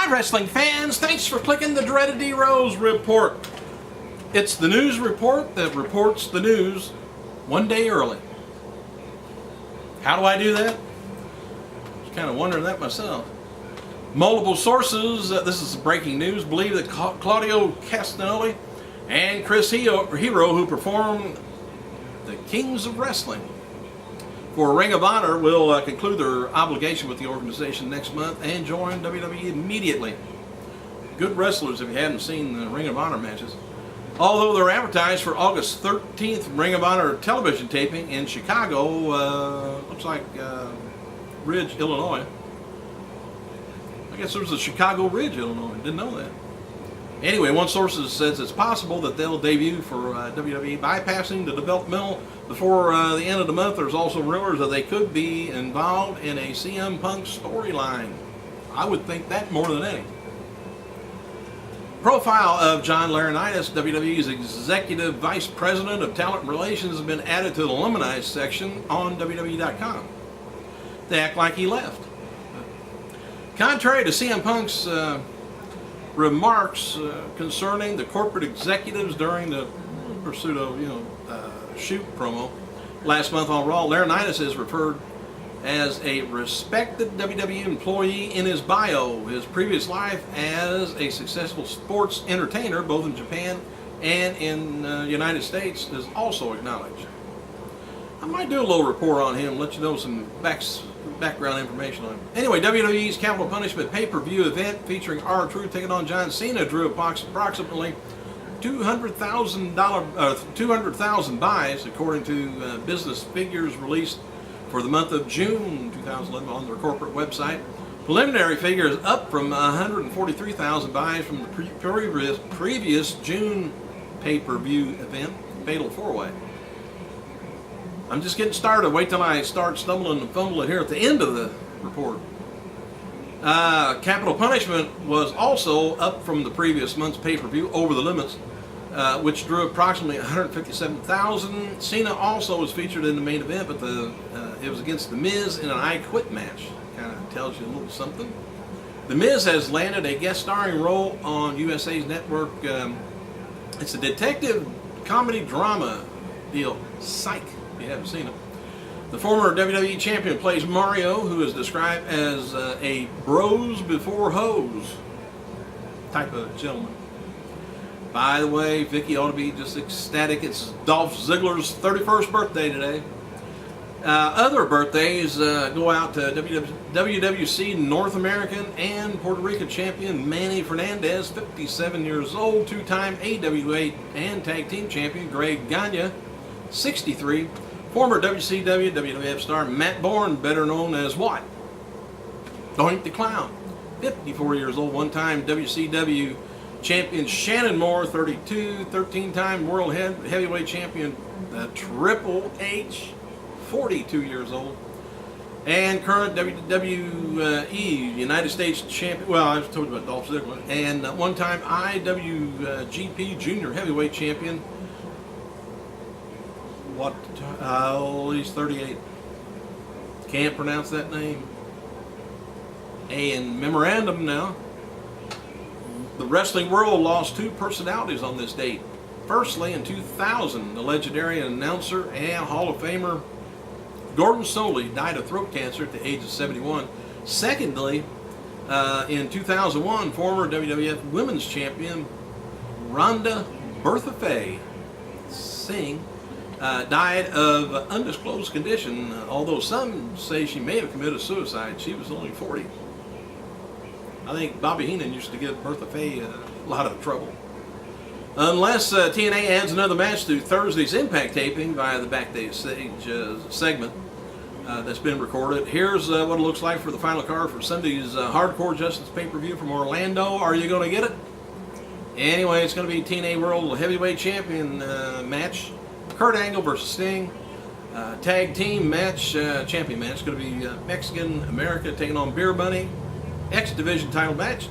Hi wrestling fans, thanks for clicking the dreaded D-Rose report. It's the news report that reports the news one day early. How do I do that? I was kind of wondering that myself. Multiple sources, this is breaking news, believe that Claudio Castagnoli and Chris Hero, who performed the Kings of Wrestling for Ring of Honor, will conclude their obligation with the organization next month and join WWE immediately. Good wrestlers if you hadn't seen the Ring of Honor matches. Although they're advertised for August 13th Ring of Honor television taping in Chicago, looks like Ridge, Illinois. I guess there's a Chicago Ridge, Illinois. Didn't know that. Anyway, one source says it's possible that they'll debut for WWE bypassing the developmental before the end of the month. There's also rumors that they could be involved in a CM Punk storyline. I would think that more than any. Profile of John Laurinaitis, WWE's Executive Vice President of Talent Relations, has been added to the alumni section on WWE.com. They act like he left. Contrary to CM Punk's remarks concerning the corporate executives during the pursuit of, shoot promo last month on Raw, Laurinaitis is referred as a respected WWE employee in his bio. His previous life as a successful sports entertainer, both in Japan and in the United States, is also acknowledged. I might do a little report on him, let you know some background information on him. Anyway, WWE's Capital Punishment pay-per-view event featuring R-Truth taking on John Cena drew approximately 200,000 buys, according to business figures released for the month of June 2011 on their corporate website. Preliminary figures up from 143,000 buys from the previous June pay-per-view event, Fatal 4-Way. I'm just getting started. Wait till I start stumbling and fumbling here at the end of the report. Capital Punishment was also up from the previous month's pay-per-view, Over the Limits, which drew approximately 157,000. Cena also was featured in the main event, but it was against The Miz in an I Quit match. Kind of tells you a little something. The Miz has landed a guest starring role on USA's network. It's a detective comedy drama deal, Psych. If you haven't seen it. The former WWE champion plays Mario, who is described as a bros before hoes type of gentleman. By the way, Vicky ought to be just ecstatic. It's Dolph Ziggler's 31st birthday today. Other birthdays go out to WWC North American and Puerto Rican champion Manny Fernandez, 57 years old. Two-time AWA and Tag Team champion Greg Gagne, 63. Former WCW, WWF star Matt Bourne, better known as what? Doink the Clown, 54 years old. One-time WCW champion Shannon Moore, 32. 13-time World Heavyweight Champion Triple H, 42 years old. And current WWE United States champion, well, I was told about Dolph Ziggler. And one-time IWGP Junior Heavyweight Champion, he's 38. Can't pronounce that name. And memorandum now. The wrestling world lost two personalities on this date. Firstly, in 2000, the legendary announcer and Hall of Famer Gordon Solie died of throat cancer at the age of 71. Secondly, in 2001, former WWF Women's Champion Rhonda Bertha Faye Singh died of undisclosed condition, although some say she may have committed suicide. She was only 40. I think Bobby Heenan used to give Bertha Faye a lot of trouble. Unless TNA adds another match to Thursday's Impact taping via the backstage segment that's been recorded. Here's what it looks like for the final card for Sunday's Hardcore Justice pay-per-view from Orlando. Are you going to get it? Anyway, it's going to be TNA World Heavyweight Champion match. Kurt Angle versus Sting. Tag team match, champion match. It's going to be Mexican America taking on Beer Bunny. X Division title match.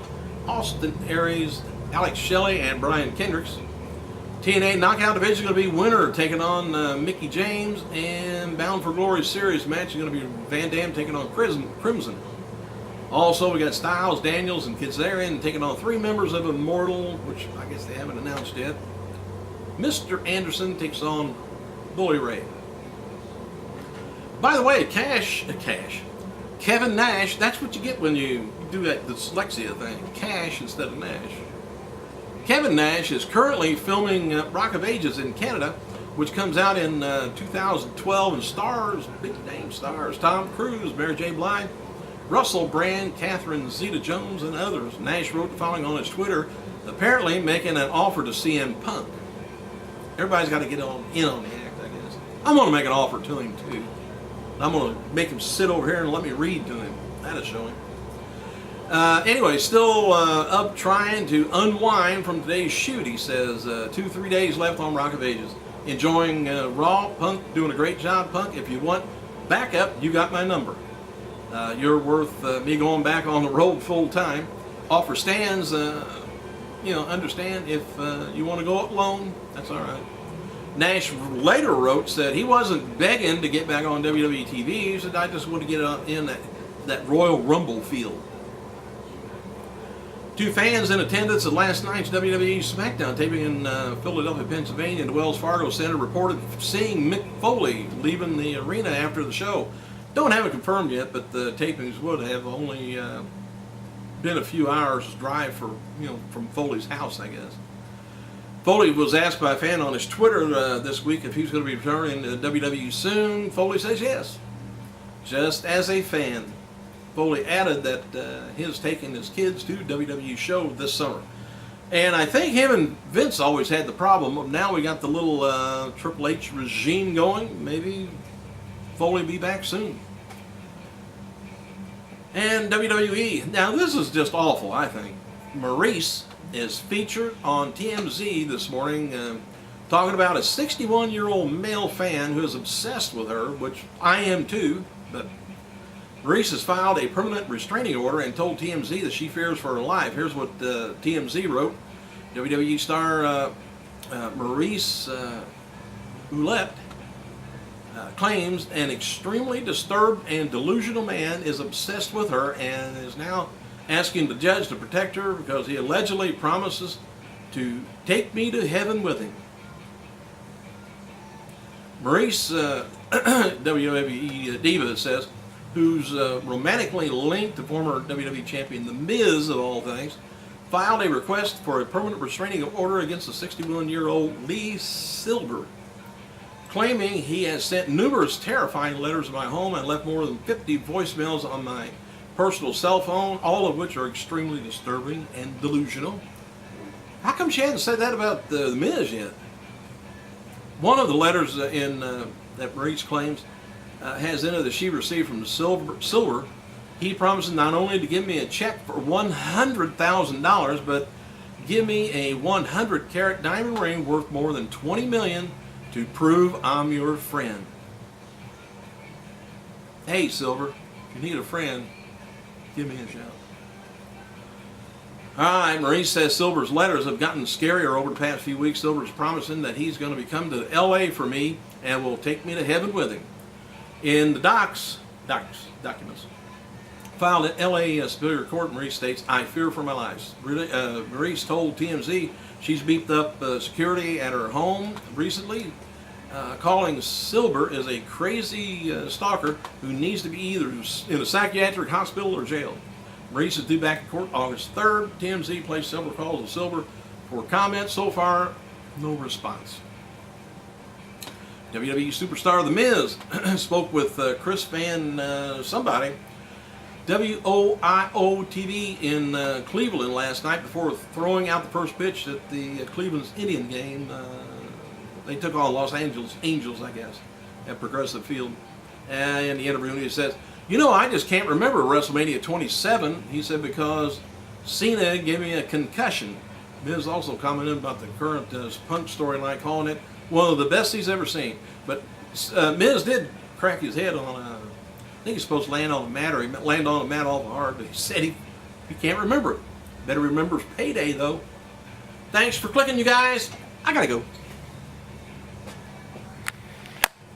Austin Aries, Alex Shelley, and Brian Kendricks. TNA Knockout Division is going to be winner taking on Mickie James. And Bound for Glory Series match is going to be Van Dam taking on Crimson. Also, we got Styles, Daniels, and Kazarian taking on 3 members of Immortal, which I guess they haven't announced yet. Mr. Anderson takes on Bully Ray. By the way, Kevin Nash, that's what you get when you do the dyslexia thing. Cash instead of Nash. Kevin Nash is currently filming Rock of Ages in Canada, which comes out in 2012 and stars, big-name stars, Tom Cruise, Mary J. Blige, Russell Brand, Catherine Zeta-Jones, and others. Nash wrote the following on his Twitter, apparently making an offer to CM Punk. Everybody's got to get in on the act, I guess. I'm going to make an offer to him, too. I'm going to make him sit over here and let me read to him. That'll show him. Anyway, still up trying to unwind from today's shoot, he says. 2-3 days left on Rock of Ages. Enjoying Raw. Punk doing a great job, Punk. If you want backup, you got my number. You're worth me going back on the road full time. Offer stands, understand if you want to go alone, that's all right. Nash later wrote, said he wasn't begging to get back on WWE TV. He said, I just want to get in that Royal Rumble feel. 2 fans in attendance at last night's WWE SmackDown taping in Philadelphia, Pennsylvania, and the Wells Fargo Center reported seeing Mick Foley leaving the arena after the show. Don't have it confirmed yet, but the tapings would have only been a few hours drive from Foley's house, I guess. Foley was asked by a fan on his Twitter this week if he was going to be returning to WWE soon. Foley says yes. Just as a fan, Foley added that his taking his kids to WWE show this summer. And I think him and Vince always had the problem of now we got the little Triple H regime going. Maybe Foley be back soon. And WWE. Now this is just awful, I think. Maurice is featured on TMZ this morning talking about a 61-year-old male fan who is obsessed with her, which I am too, but Maurice has filed a permanent restraining order and told TMZ that she fears for her life. Here's what TMZ wrote. WWE star Maurice Ouellette claims an extremely disturbed and delusional man is obsessed with her and is now asking the judge to protect her because he allegedly promises to take me to heaven with him. Maurice, WWE diva, says, who's romantically linked to former WWE champion The Miz, of all things, filed a request for a permanent restraining order against the 61-year-old Lee Silver, claiming he has sent numerous terrifying letters to my home and left more than 50 voicemails on my personal cell phone, all of which are extremely disturbing and delusional. How come she hasn't said that about the Miz yet? One of the letters that Maurice claims has in it that she received from Silver. He promises not only to give me a check for $100,000, but give me a 100-carat diamond ring worth more than $20 million to prove I'm your friend. Hey, Silver, if you need a friend, give me a shout. All right, Maurice says Silver's letters have gotten scarier over the past few weeks. Silver's promising that he's going to be coming to L.A. for me and will take me to heaven with him. In the documents filed at L.A. Superior Court, Maurice states, I fear for my life. Maurice told TMZ she's beefed up security at her home recently, calling Silver as a crazy stalker who needs to be either in a psychiatric hospital or jail. Maurice is due back in court August 3rd. TMZ placed several calls to Silver for comment. So far, no response. WWE superstar The Miz spoke with Chris Van somebody, WOIO TV in Cleveland last night before throwing out the first pitch at the Cleveland's Indian game. They took on Los Angeles Angels, I guess, at Progressive Field. And in the interview, he says, I just can't remember WrestleMania 27, he said, because Cena gave me a concussion. Miz also commented about the current Punk storyline, calling it one of the best he's ever seen. But Miz did crack his head on, I think he's supposed to land on a mat, or he landed on a mat awful hard, but he said he can't remember it. Better remember his payday, though. Thanks for clicking, you guys. I gotta go.